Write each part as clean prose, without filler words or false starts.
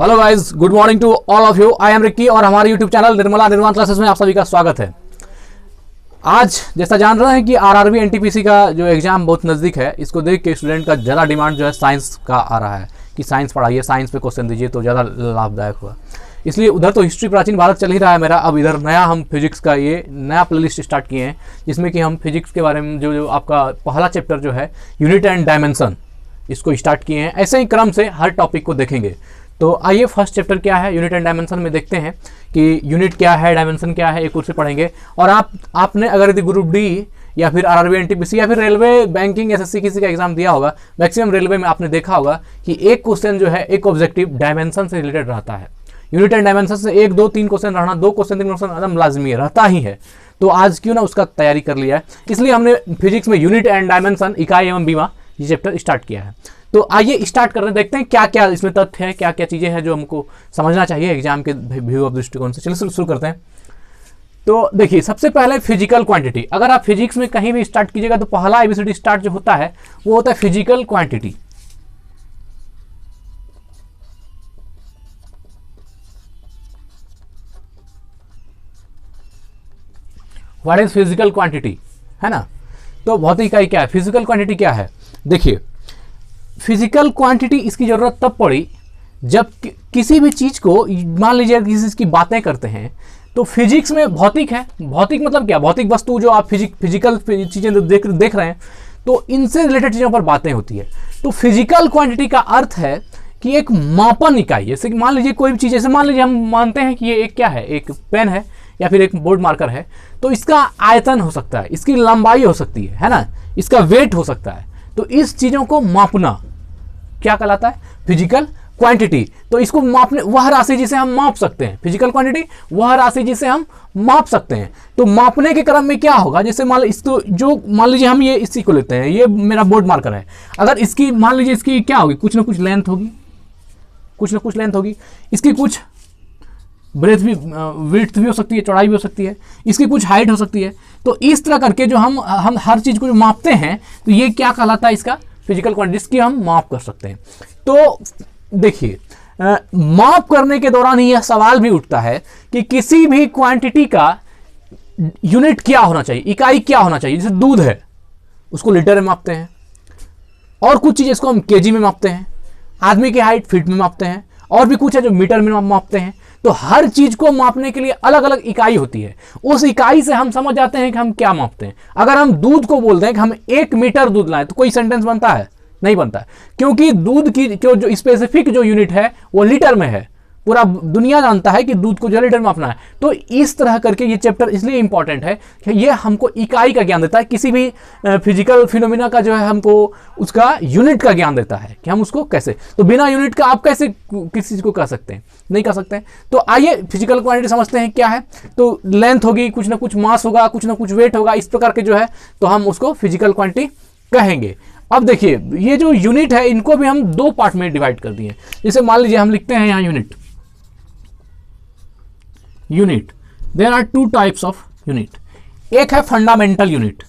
Hello guys, good morning to all of you. I am Ricky और हमारे YouTube channel Nirmala निर्वाण classes में आप सभी का स्वागत है। आज जैसा जान रहे हैं कि आरआरबी एनटीपीसी का जो एग्जाम बहुत नज़दीक है, इसको देख के स्टूडेंट का ज़्यादा डिमांड जो है साइंस का आ रहा है कि साइंस पढ़ाइए, साइंस पे क्वेश्चन दीजिए तो ज़्यादा लाभदायक होगा। इसलिए उधर तो हिस्ट्री प्राचीन भारत चल ही रहा है मेरा, अब इधर नया हम फिजिक्स का ये नया प्लेलिस्ट स्टार्ट किए हैं, जिसमें कि हम फिजिक्स के बारे में जो आपका पहला चैप्टर जो है यूनिट एंड डायमेंशन, इसको स्टार्ट किए हैं। ऐसे ही क्रम से हर टॉपिक को देखेंगे। तो आइए फर्स्ट चैप्टर क्या है यूनिट एंड डायमेंशन में देखते हैं कि यूनिट क्या है, डायमेंशन क्या है, एक कोर्स से पढ़ेंगे। और आपने अगर यदि ग्रुप डी या फिर आरआरबी एनटीपीसी या फिर रेलवे बैंकिंग एसएससी किसी का एग्जाम दिया होगा, मैक्सिमम रेलवे में आपने देखा होगा कि एक क्वेश्चन जो है एक ऑब्जेक्टिव डायमेंशन से रिलेटेड रहता है। यूनिट एंड डायमेंशन से 1, 2, 3 क्वेश्चन रहना, 2 क्वेश्चन 3 क्वेश्चन एकदम लाजमी रहता ही है। तो आज क्यों ना उसका तैयारी कर लिया है, इसलिए हमने फिजिक्स में यूनिट एंड डायमेंशन, इकाई एवं बीमा, ये चैप्टर स्टार्ट किया है। तो आइए स्टार्ट कर रहे हैं, देखते हैं क्या क्या इसमें तथ्य है, क्या क्या चीज़ें हैं जो हमको समझना चाहिए एग्जाम के व्यू ऑफ दृष्टिकोण से। चलिए शुरू करते हैं। तो देखिए, सबसे पहले फिजिकल क्वांटिटी। अगर आप फिजिक्स में कहीं भी स्टार्ट कीजिएगा तो पहला एबीसीडी स्टार्ट जो होता है वो होता है physical quantity. What is physical quantity, है ना। तो भौतिक इकाई क्या है, फिजिकल क्वांटिटी क्या है। देखिए, फिजिकल क्वांटिटी इसकी ज़रूरत तब पड़ी जब किसी भी चीज़ को, मान लीजिए किसी चीज़ की बातें करते हैं तो फिजिक्स में भौतिक है। भौतिक मतलब क्या, भौतिक वस्तु जो आप फिजिकल चीज़ें देख रहे हैं तो इनसे रिलेटेड चीज़ों पर बातें होती है। तो फिजिकल क्वांटिटी का अर्थ है कि एक मापन इकाई। जैसे कि मान लीजिए कोई भी चीज़, जैसे मान लीजिए हम मानते हैं कि ये एक क्या है, एक पेन है या फिर एक बोर्ड मार्कर है, तो इसका आयतन हो सकता है, इसकी लंबाई हो सकती है ना, इसका वेट हो सकता है। तो इस चीज़ों को मापना क्या कहलाता है, फिजिकल क्वांटिटी। तो इसको मापने, वह राशि जिसे हम माप सकते हैं, फिजिकल क्वांटिटी वह राशि जिसे हम माप सकते हैं। तो मापने के क्रम में क्या होगा, जैसे मान इसको जो मान लीजिए हम ये इसी को लेते हैं, ये मेरा बोर्ड मार्कर है। अगर इसकी मान लीजिए इसकी क्या होगी, कुछ ना कुछ लेंथ होगी, कुछ ना कुछ लेंथ होगी, इसकी कुछ ब्रेथ भी, विड्थ भी हो सकती है, चौड़ाई भी हो सकती है, इसकी कुछ हाइट हो सकती है। तो इस तरह करके जो हम हर चीज़ को जो मापते हैं तो ये क्या कहलाता है, इसका फिजिकल क्वांटिटी, जिसकी हम माप कर सकते हैं। तो देखिए, माप करने के दौरान ही यह सवाल भी उठता है कि किसी भी क्वांटिटी का यूनिट क्या होना चाहिए, इकाई क्या होना चाहिए। जैसे दूध है, उसको लीटर में मापते हैं, और कुछ चीज़ इसको हम केजी में मापते हैं, आदमी की हाइट फीट में मापते हैं, और भी कुछ है जो मीटर में मापते हैं। तो हर चीज को मापने के लिए अलग अलग इकाई होती है। उस इकाई से हम समझ जाते हैं कि हम क्या मापते हैं। अगर हम दूध को बोलते हैं कि हम 1 मीटर दूध लाएं तो कोई सेंटेंस बनता है, नहीं बनता है, क्योंकि दूध की जो स्पेसिफिक जो यूनिट है वो लीटर में है। पूरा दुनिया जानता है कि दूध को जो लीटर में मापना है। तो इस तरह करके ये चैप्टर इसलिए इंपॉर्टेंट है कि ये हमको इकाई का ज्ञान देता है, किसी भी फिजिकल फिनोमिना का जो है हमको उसका यूनिट का ज्ञान देता है कि हम उसको कैसे, तो बिना यूनिट का आप कैसे किसी चीज़ को कह सकते हैं, नहीं कह सकते हैं। तो आइए फिजिकल क्वांटिटी समझते हैं क्या है। तो लेंथ होगी, कुछ ना कुछ मास होगा, कुछ ना कुछ वेट होगा, इस प्रकार के जो है तो हम उसको फिजिकल क्वांटिटी कहेंगे। अब देखिए, ये जो यूनिट है इनको भी हम 2 पार्ट में डिवाइड कर दिए। जैसे मान लीजिए हम लिखते हैं यहाँ unit, there are 2 types of unit. एक है फंडामेंटल यूनिट,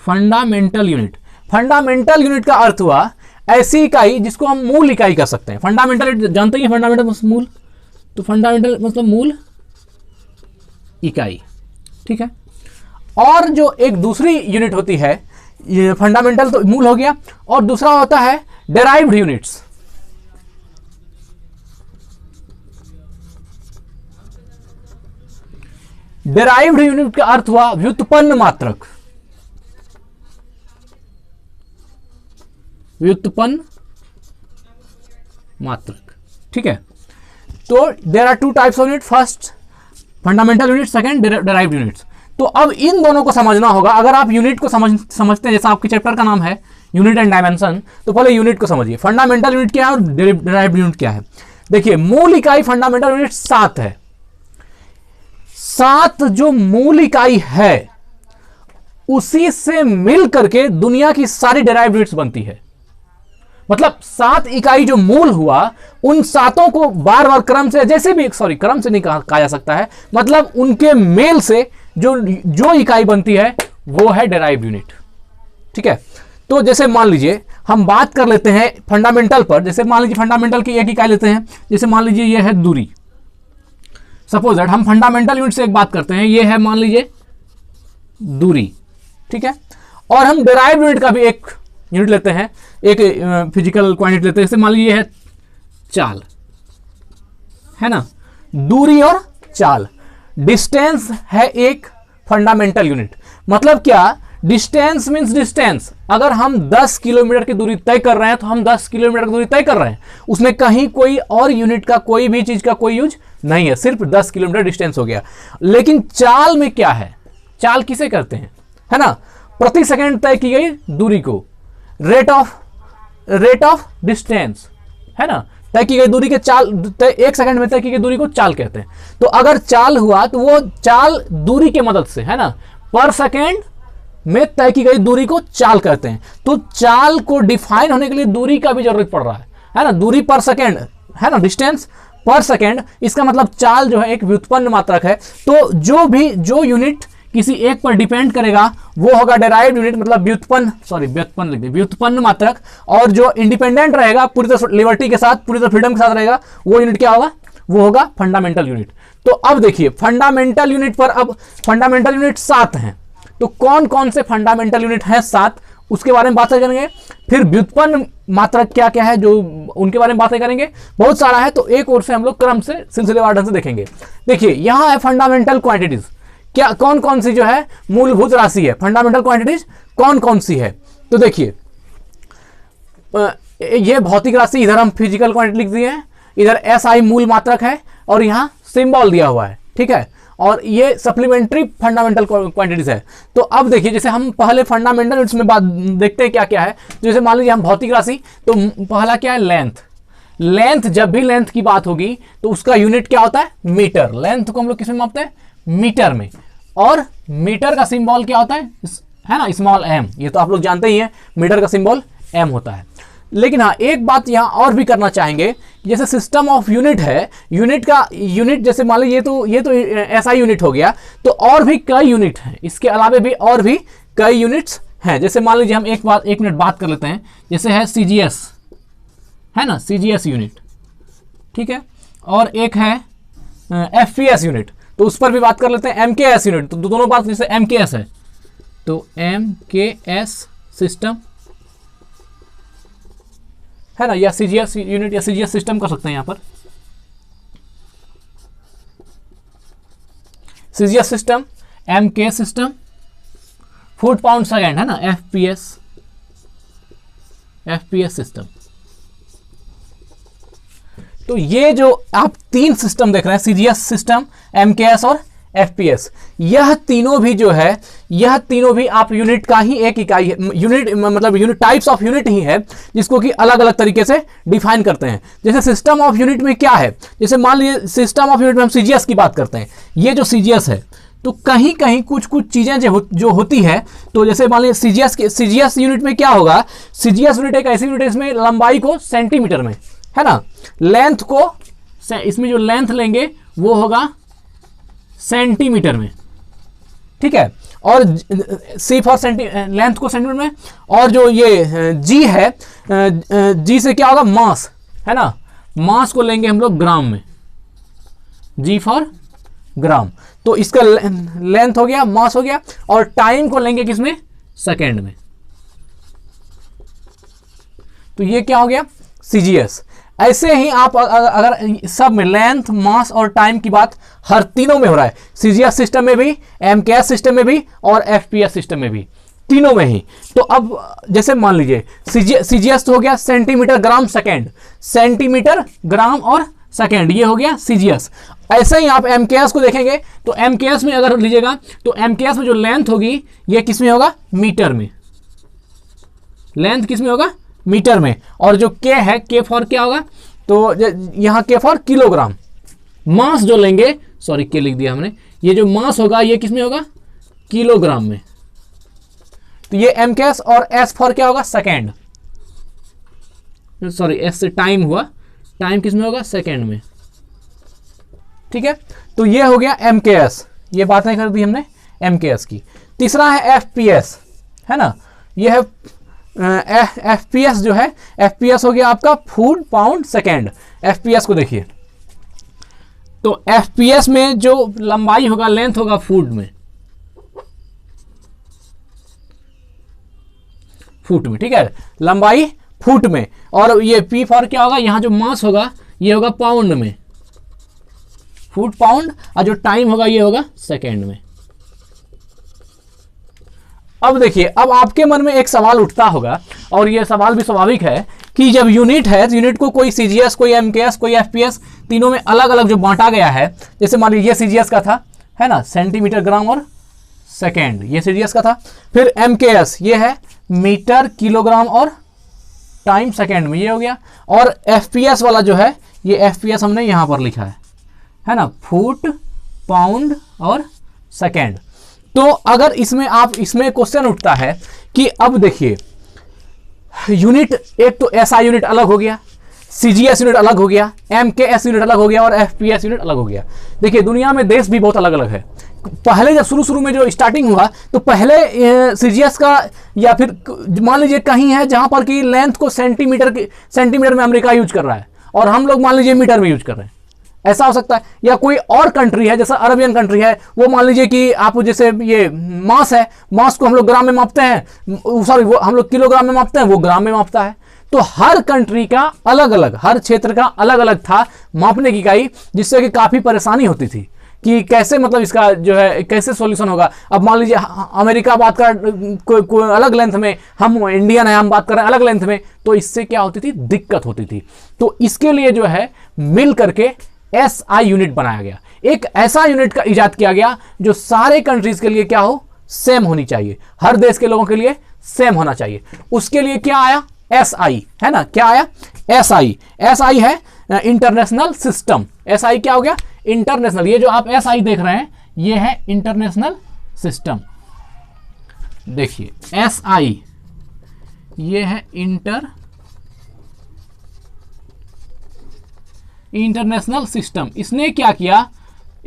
फंडामेंटल यूनिट का अर्थ हुआ ऐसी इकाई जिसको हम मूल इकाई कह सकते हैं। फंडामेंटल जानते हैं, फंडामेंटल मतलब मूल, तो फंडामेंटल मतलब मूल इकाई, ठीक है। और जो एक दूसरी यूनिट होती है, ये फंडामेंटल तो मूल हो गया, और दूसरा होता है डेराइव्ड यूनिट्स। डेराइव्ड यूनिट का अर्थ हुआ व्युत्पन्न मात्रक, ठीक है। तो there are 2 types of unit, first fundamental unit, second derived units. तो अब इन दोनों को समझना होगा। अगर आप यूनिट को समझते हैं, जैसा आपके चैप्टर का नाम है यूनिट एंड डायमेंशन, तो पहले यूनिट को समझिए, फंडामेंटल यूनिट क्या है और डेराइव्ड यूनिट क्या है। देखिए, मूल इकाई फंडामेंटल यूनिट 7 है। 7 जो मूल इकाई है उसी से मिल करके दुनिया की सारी डेराइव्ड यूनिट्स बनती है। मतलब 7 इकाई जो मूल हुआ, उन 7 को बार बार क्रम से, जैसे भी क्रम से नहीं कहा जा सकता है, मतलब उनके मेल से जो इकाई बनती है वो है डेराइव्ड यूनिट, ठीक है। तो जैसे मान लीजिए हम बात कर लेते हैं फंडामेंटल पर, जैसे मान लीजिए फंडामेंटल की एक इकाई लेते हैं, जैसे मान लीजिए ये है दूरी, सपोज दैट हम फंडामेंटल यूनिट से एक बात करते हैं, ये है मान लीजिए दूरी, ठीक है। और हम डेराइव यूनिट का भी एक यूनिट लेते हैं, एक फिजिकल क्वांटिटी लेते हैं, जैसे मान लीजिए है चाल, है ना, दूरी और चाल। डिस्टेंस है एक फंडामेंटल यूनिट। मतलब क्या, डिस्टेंस मींस डिस्टेंस, अगर हम 10 किलोमीटर की दूरी तय कर रहे हैं तो हम 10 किलोमीटर की दूरी तय कर रहे हैं, उसमें कहीं कोई और यूनिट का, कोई भी चीज का कोई यूज नहीं है, सिर्फ 10 किलोमीटर डिस्टेंस हो गया। लेकिन चाल में क्या है, चाल किसे करते हैं, है ना, प्रति सेकंड तय की गई दूरी को रेट ऑफ डिस्टेंस, है ना, तय की गई दूरी के चाल, एक सेकंड में तय की गई दूरी को चाल कहते हैं। तो अगर चाल हुआ तो वो चाल दूरी के मदद से, है ना, पर सेकंड में तय की गई दूरी को चाल कहते हैं। तो चाल को डिफाइन होने के लिए दूरी का भी जरूरत पड़ रहा है ना, दूरी पर सेकंड, है ना, डिस्टेंस पर सेकंड, इसका मतलब चाल जो है एक व्युत्पन्न मात्रक है। तो जो यूनिट किसी एक पर डिपेंड करेगा वो होगा डेराइव्ड यूनिट, मतलब व्युत्पन्न मात्रक। और जो इंडिपेंडेंट रहेगा, पूरी तरह लिबर्टी के साथ, पूरी तरह फ्रीडम के साथ रहेगा, वो यूनिट क्या होगा, वो होगा फंडामेंटल यूनिट। तो अब देखिए फंडामेंटल यूनिट पर, अब फंडामेंटल यूनिट 7 हैं। तो कौन कौन से फंडामेंटल यूनिट हैं 7, उसके बारे में बात करेंगे। फिर व्युत्पन्न मात्रक क्या क्या है, जो उनके बारे में बातें करेंगे, बहुत सारा है। तो एक ओर से हम लोग क्रम से, सिलसिलेवार ढंग से देखेंगे। देखिए यहां है फंडामेंटल क्वांटिटीज, क्या कौन कौन सी जो है मूलभूत राशि है, फंडामेंटल क्वांटिटीज कौन कौन सी है। तो देखिए ये भौतिक राशि, इधर हम फिजिकल क्वांटिटी लिख दिए हैं, इधर SI मूल मात्रक है और यहाँ सिंबल दिया हुआ है, ठीक है। और ये सप्लीमेंट्री फंडामेंटल क्वांटिटीज है। तो अब देखिए जैसे हम पहले फंडामेंटल यूनिट्स में बात देखते हैं क्या क्या है। जैसे मान लीजिए हम भौतिक राशि, तो पहला क्या है, लेंथ। जब भी लेंथ की बात होगी तो उसका यूनिट क्या होता है, मीटर। लेंथ को हम लोग किसमें मापते हैं, मीटर में। और मीटर का सिंबल क्या होता है ना, स्मॉल m। ये तो आप लोग जानते ही हैं, मीटर का सिंबल m होता है। लेकिन हाँ, एक बात यहाँ और भी करना चाहेंगे, जैसे सिस्टम ऑफ यूनिट है, यूनिट जैसे मान लीजिए ये तो SI यूनिट हो गया, तो और भी कई यूनिट हैं, इसके अलावे भी और भी कई यूनिट्स हैं। जैसे मान लीजिए हम एक मिनट बात कर लेते हैं, जैसे है CGS, है ना, CGS यूनिट, ठीक है। और एक है FPS यूनिट, तो उस पर भी बात कर लेते हैं। MKS यूनिट, तो दोनों बात, जैसे MKS है तो MKS सिस्टम, है ना, या CGS यूनिट या CGS सिस्टम कर सकते हैं यहाँ पर। CGS system, MK system, foot pound second, है ना, FPS सिस्टम। तो ये जो आप 3 सिस्टम देख रहे हैं, CGS सिस्टम, MKS और FPS, यह तीनों भी जो है, यह तीनों भी आप यूनिट का ही एक इकाई है। यूनिट मतलब यूनिट, टाइप्स ऑफ यूनिट ही है, जिसको कि अलग अलग तरीके से डिफाइन करते हैं। जैसे सिस्टम ऑफ यूनिट में क्या है, जैसे मान लीजिए सिस्टम ऑफ यूनिट में हम CGS की बात करते हैं। ये जो CGS है, तो कहीं कहीं कुछ चीजें जो होती है, तो जैसे मान लीजिए CGS यूनिट में क्या होगा, CGS यूनिट एक ऐसी यूनिट है इसमें लंबाई को सेंटीमीटर में, है ना, लेंथ को, इसमें जो लेंथ लेंगे वो होगा सेंटीमीटर में, ठीक है। और C फॉर लेंथ को सेंटीमीटर में, और जो ये G है, G से क्या होगा, मास, है ना, मास को लेंगे हम लोग ग्राम में, G फॉर ग्राम। तो इसका लेंथ हो गया, मास हो गया, और टाइम को लेंगे किसमें, सेकेंड में। तो ये क्या हो गया, CGS। ऐसे ही आप अगर सब में लेंथ, मास और टाइम की बात हर तीनों में हो रहा है, CGS सिस्टम में भी, MKS सिस्टम में भी और FPS सिस्टम में भी, तीनों में ही। तो अब जैसे मान लीजिए CGS तो हो गया सेंटीमीटर, ग्राम, सेकेंड, सेंटीमीटर, ग्राम और सेकेंड, ये हो गया CGS। ऐसे ही आप MKS को देखेंगे, तो MKS में अगर लीजिएगा तो MKS में जो लेंथ होगी ये किस में होगा, मीटर में। लेंथ किस में होगा, मीटर में। और जो K है, K फॉर क्या होगा, तो यहां K फॉर किलोग्राम। मास जो लेंगे, सॉरी K लिख दिया हमने, ये जो मास होगा ये किस में होगा, किलोग्राम में। तो ये MKS। और S फॉर क्या होगा, सेकेंड, सॉरी S से टाइम हुआ, टाइम किस में होगा, सेकेंड में, ठीक है। तो ये हो गया MKS, ये बातें कर दी हमने MKS की। तीसरा है FPS, है ना, ये है FPS जो है, FPS हो गया आपका फूट पाउंड सेकेंड। FPS को देखिए, तो FPS में जो लंबाई होगा, लेंथ होगा फुट में, फुट में, ठीक है, लंबाई फुट में। और ये P फॉर क्या होगा, यहां जो मास होगा ये होगा पाउंड में, फुट पाउंड, और जो टाइम होगा ये होगा सेकेंड में। अब देखिए, अब आपके मन में एक सवाल उठता होगा, और ये सवाल भी स्वाभाविक है कि जब यूनिट है, तो यूनिट को कोई CGS, कोई MKS, कोई FPS, तीनों में अलग अलग जो बांटा गया है, जैसे मान लीजिए ये CGS का था, है ना, सेंटीमीटर, ग्राम और सेकेंड, ये CGS का था। फिर MKS ये है मीटर, किलोग्राम और टाइम सेकेंड में, ये हो गया। और FPS वाला जो है, ये FPS हमने यहां पर लिखा है ना, फुट, पाउंड और सेकेंड। तो अगर इसमें क्वेश्चन उठता है कि अब देखिए यूनिट, एक तो SI यूनिट अलग हो गया, CGS यूनिट अलग हो गया, MKS यूनिट अलग हो गया और FPS यूनिट अलग हो गया। देखिए दुनिया में देश भी बहुत अलग अलग है। पहले जब शुरू में जो स्टार्टिंग हुआ, तो पहले CGS का, या फिर मान लीजिए कहीं है जहां पर कि लेंथ को सेंटीमीटर में अमेरिका यूज कर रहा है, और हम लोग मान लीजिए मीटर में यूज कर रहे हैं, ऐसा हो सकता है। या कोई और कंट्री है, जैसा अरबियन कंट्री है, वो मान लीजिए कि आप जैसे ये मास है, मास को हम लोग ग्राम में मापते हैं, सॉरी वो हम लोग किलोग्राम में मापते हैं, वो ग्राम में मापता है। तो हर कंट्री का अलग अलग, हर क्षेत्र का अलग अलग था मापने की इकाई, जिससे कि काफी परेशानी होती थी कि कैसे, मतलब इसका जो है कैसे सॉल्यूशन होगा। अब मान लीजिए अमेरिका बात कर कोई अलग लेंथ में, हम इंडियन है, हम बात कर रहे हैं अलग लेंथ में, तो इससे क्या होती थी, दिक्कत होती थी। तो इसके लिए जो है मिल करके SI यूनिट बनाया गया। एक ऐसा यूनिट का इजाद किया गया जो सारे कंट्रीज के लिए क्या हो, सेम होनी चाहिए, हर देश के लोगों के लिए सेम होना चाहिए। उसके लिए क्या आया, SI, है ना, क्या आया, SI है इंटरनेशनल सिस्टम। SI क्या हो गया, इंटरनेशनल। ये जो आप SI देख रहे हैं, ये है इंटरनेशनल सिस्टम। देखिए SI ये है इंटरनेशनल सिस्टम। इसने क्या किया,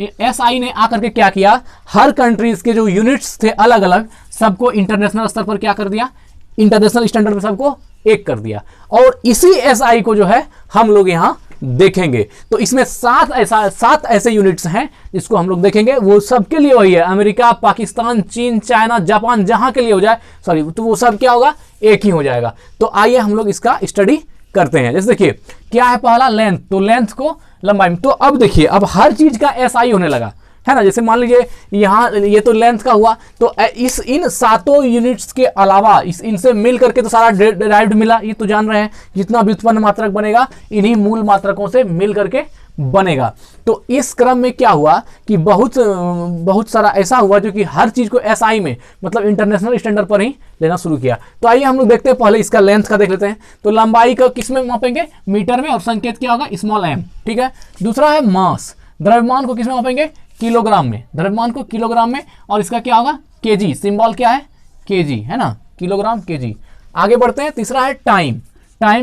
SI ने आकर के क्या किया, हर कंट्रीज के जो यूनिट्स थे अलग अलग, सबको इंटरनेशनल स्तर पर क्या कर दिया, इंटरनेशनल स्टैंडर्ड में सबको एक कर दिया। और इसी SI को जो है हम लोग यहां देखेंगे। तो इसमें 7 ऐसे यूनिट्स हैं जिसको हम लोग देखेंगे। वो सबके लिए वही है, अमेरिका, पाकिस्तान, चीन, चाइना, जापान, जहां के लिए हो जाए, सॉरी, तो वो सब क्या होगा, एक ही हो जाएगा। तो आइए हम लोग इसका स्टडी करते हैं। जैसे देखिए क्या है, पहला लेंथ, तो लेंथ को लंबाई। तो अब देखिए, अब हर चीज का SI होने लगा, है ना। जैसे मान लीजिए यहाँ ये तो लेंथ का हुआ, तो इन 7 यूनिट्स के अलावा इनसे मिल करके तो सारा डिराइव्ड मिला, ये तो जान रहे हैं। जितना व्युत्पन्न मात्रक बनेगा इन्हीं मूल मात्रकों से मिल करके बनेगा। तो इस क्रम में क्या हुआ कि बहुत सारा ऐसा हुआ जो कि हर चीज को SI में, मतलब इंटरनेशनल स्टैंडर्ड पर ही लेना शुरू किया। तो आइए हम लोग देखते हैं, पहले इसका लेंथ का देख लेते हैं। तो लंबाई का किस में मापेंगे, मीटर में, और संकेत क्या होगा, स्मॉल m, ठीक है। दूसरा है मास, द्रव्यमान को किस में मापेंगे, किलोग्राम में, द्रव्यमान को किलोग्राम में, और इसका क्या होगा, kg, सिंबल क्या है, kg, है ना, किलोग्राम kg। आगे बढ़ते हैं, तीसरा है टाइम,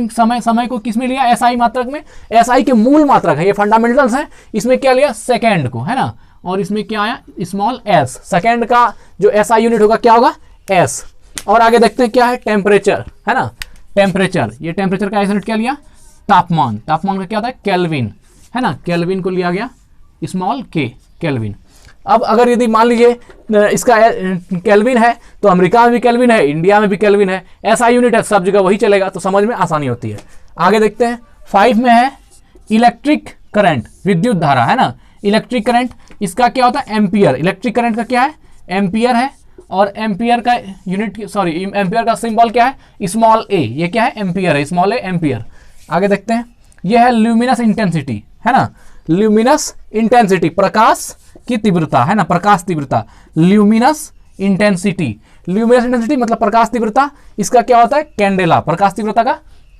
समय को किस में लिया, SI मात्रक में। SI के मूल मात्रक है, ये फंडामेंटल्स हैं, इसमें क्या लिया, सेकेंड को, है ना। और इसमें क्या आया, स्मॉल s, सेकेंड का जो SI यूनिट होगा क्या होगा, s। और आगे देखते हैं क्या है, टेम्परेचर, है ना, टेम्परेचर, ये टेम्परेचर का यूनिट क्या लिया, तापमान का क्या होता है, केल्विन, है ना, केल्विन को लिया गया, स्मॉल k, केल्विन। अब अगर यदि मान लीजिए इसका केल्विन है, तो अमेरिका में भी केल्विन है, इंडिया में भी केल्विन है, SI यूनिट है, सब जगह वही चलेगा, तो समझ में आसानी होती है। आगे देखते हैं, 5 में है इलेक्ट्रिक करंट, विद्युत धारा, है ना, इलेक्ट्रिक करंट, इसका क्या होता है, एम्पियर। इलेक्ट्रिक करंट का क्या है, एम्पियर है, और एम्पियर का यूनिट, सॉरी, एम्पियर का सिंबल क्या है, स्मॉल a, ये क्या है, एम्पियर है, स्मॉल a, एम्पियर। आगे देखते हैं, ये है ल्यूमिनस इंटेंसिटी, है ना, ल्यूमिनस इंटेंसिटी, प्रकाश की तीव्रता, है ना, प्रकाश तीव्रता, ल्यूमिनस इंटेंसिटी। ल्यूमिनस इंटेंसिटी मतलब प्रकाश तीव्रता। इसका क्या होता है, कैंडेला, प्रकाश तीव्रता का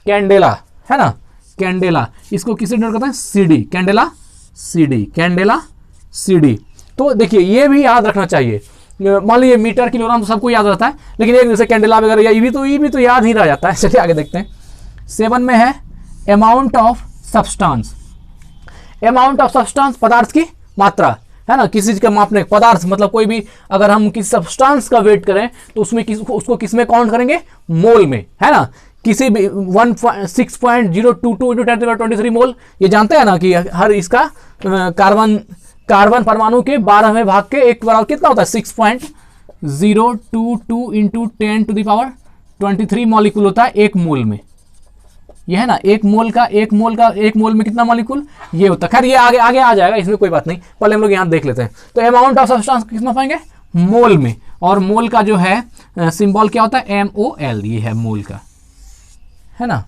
कैंडेला, है ना, कैंडेला। इसको किससे डिनोट करते हैं, CD, candela CD, candela CD। तो देखिए ये भी याद रखना चाहिए। मान लीजिए मीटर, किलोग्राम तो सबको याद रहता है, लेकिन एक जैसे कैंडेला वगैरह ये भी तो याद ही रह जाता है। चलिए आगे देखते हैं, 7 में है amount of substance. Amount of substance, पदार्थ की मात्रा, है ना, किसी चीज का मापने, पदार्थ मतलब कोई भी, अगर हम किसी सब्सटेंस का वेट करें तो उसमें उसको किस में काउंट करेंगे, मोल में, है ना। किसी भी 6.022 × 10⁻23 मोल, ये जानते हैं ना कि हर इसका कार्बन परमाणु के 12वें भाग के एक बराबर कितना होता है, 6.022 × 10⁻23 मॉलिक्यूल होता है एक मोल में, ये है ना। एक मोल में कितना मॉलिक्यूल ये होता है। खैर ये आगे आ जाएगा, इसमें कोई बात नहीं, पहले हम लोग यहाँ देख लेते हैं। तो अमाउंट ऑफ सब्सटेंस कितना पाएंगे, मोल में, और मोल का जो है सिंबल क्या होता है, MOL, ये है मोल का, है ना।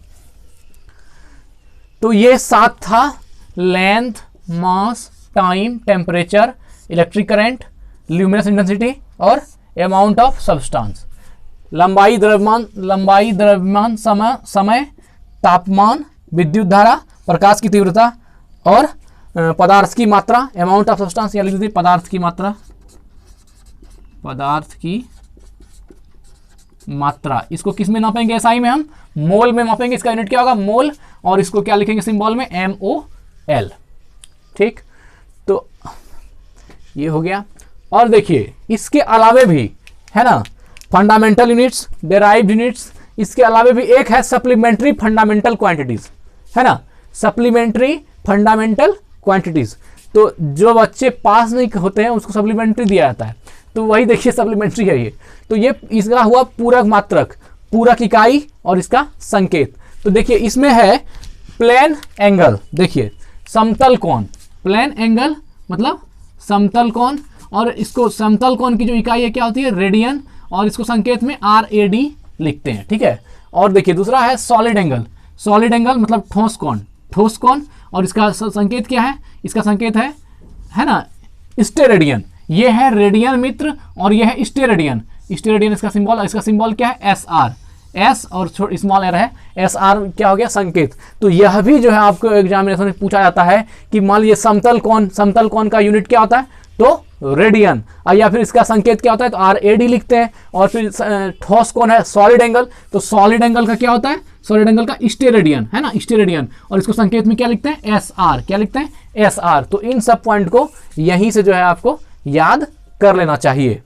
तो ये 7 था, length, mass, time, temperature, electric current, luminous intensity और अमाउंट ऑफ सब्सटेंस। लंबाई, द्रव्यमान, समय, तापमान, विद्युत धारा, प्रकाश की तीव्रता और पदार्थ की मात्रा। अमाउंट ऑफ सब्सटेंस या लिख दीजिए पदार्थ की मात्रा। इसको किस में नापेंगे, SI में, हम मोल में मापेंगे। इसका यूनिट क्या होगा, मोल, और इसको क्या लिखेंगे सिंबल में, MOL। ठीक, तो ये हो गया। और देखिए इसके अलावे भी, है ना, फंडामेंटल यूनिट्स, डेराइव्ड यूनिट्स, इसके अलावे भी एक है सप्लीमेंट्री फंडामेंटल क्वांटिटीज, है ना, सप्लीमेंट्री फंडामेंटल क्वांटिटीज। तो जो बच्चे पास नहीं होते हैं उसको सप्लीमेंट्री दिया जाता है, तो वही देखिए सप्लीमेंट्री है ये। तो ये इसका हुआ पूरक मात्रक, पूरक इकाई और इसका संकेत। तो देखिए इसमें है प्लेन एंगल, देखिए समतल कोण, प्लेन एंगल मतलब समतल कोण, और इसको समतल कोण की जो इकाई है क्या होती है, रेडियन, और इसको संकेत में RAD लिखते हैं, ठीक है। और देखिए दूसरा है सॉलिड एंगल मतलब ठोस कोण, और इसका संकेत क्या है, इसका संकेत है ना, स्टेरेडियन। ये है रेडियन मित्र और ये है स्टेरेडियन इसका सिंबल क्या है, SR, S और स्मॉल r है, SR क्या हो गया, संकेत। तो यह भी जो है आपको एग्जामिनेशन में पूछा जाता है कि मान लीजिए समतल कोण का यूनिट क्या होता है, तो रेडियन, या फिर इसका संकेत क्या होता है, तो RAD लिखते हैं। और फिर ठोस कोण है सॉलिड एंगल, तो सॉलिड एंगल का क्या होता है, सॉलिड एंगल का स्टेरेडियन, है ना, स्टेरेडियन, और इसको संकेत में क्या लिखते हैं, SR, क्या लिखते हैं, SR। तो इन सब पॉइंट को यहीं से जो है आपको याद कर लेना चाहिए।